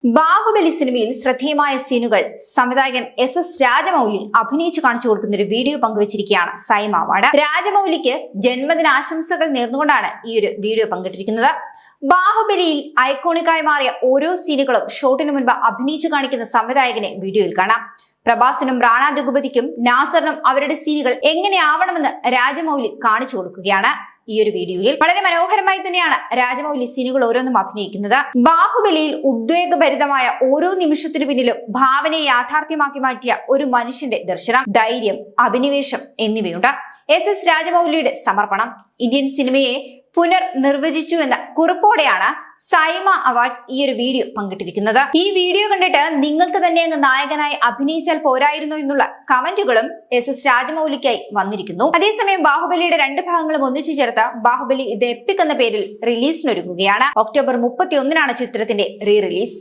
ബാഹുബലി സിനിമയിൽ ശ്രദ്ധേയമായ സീനുകൾ സംവിധായകൻ എസ് രാജമൗലി അഭിനയിച്ചു കാണിച്ചു കൊടുക്കുന്ന ഒരു വീഡിയോ പങ്കുവച്ചിരിക്കുകയാണ് സൈമ അവാർഡ്. രാജമൗലിക്ക് ജന്മദിനാശംസകൾ നേർന്നുകൊണ്ടാണ് ഈ ഒരു വീഡിയോ പങ്കിട്ടിരിക്കുന്നത്. ബാഹുബലിയിൽ ഐക്കോണിക്കായി മാറിയ ഓരോ സീനുകളും ഷോട്ടിനു മുൻപ് അഭിനയിച്ചു കാണിക്കുന്ന സംവിധായകനെ വീഡിയോയിൽ കാണാം. പ്രഭാസിനും റാണ ദുഗുപതിക്കും നാസറിനും അവരുടെ സീനുകൾ എങ്ങനെയാവണമെന്ന് രാജമൗലി കാണിച്ചു കൊടുക്കുകയാണ്. ഈ ഒരു വീഡിയോയിൽ വളരെ മനോഹരമായി തന്നെയാണ് രാജമൗലി സീനുകൾ ഓരോന്നും അഭിനയിക്കുന്നത്. ബാഹുബലിയിൽ ഉദ്വേഗഭരിതമായ ഓരോ നിമിഷത്തിനു പിന്നിലും ഭാവനയെ യാഥാർത്ഥ്യമാക്കി മാറ്റിയ ഒരു മനുഷ്യന്റെ ദർശനം, ധൈര്യം, അഭിനിവേശം എന്നിവയുണ്ട്. എസ് രാജമൗലിയുടെ സമർപ്പണം ഇന്ത്യൻ സിനിമയെ പുനർനിർവചിച്ചു എന്ന കുറിപ്പോടെയാണ് സൈമ അവാർഡ്സ് ഈ ഒരു വീഡിയോ പങ്കിട്ടിരിക്കുന്നത്. ഈ വീഡിയോ കണ്ടിട്ട് നിങ്ങൾക്ക് തന്നെ അങ്ങ് നായകനായി അഭിനയിച്ചാൽ പോരായിരുന്നോ എന്നുള്ള കമന്റുകളും എസ് രാജമൗലിക്കായി വന്നിരിക്കുന്നു. അതേസമയം ബാഹുബലിയുടെ രണ്ട് ഭാഗങ്ങളും ഒന്നിച്ചു ചേർത്ത ബാഹുബലി ദ എപ്പിക് എന്ന പേരിൽ റിലീസിനൊരുങ്ങുകയാണ്. ഒക്ടോബർ 31-നാണ് ചിത്രത്തിന്റെ റീ റിലീസ്.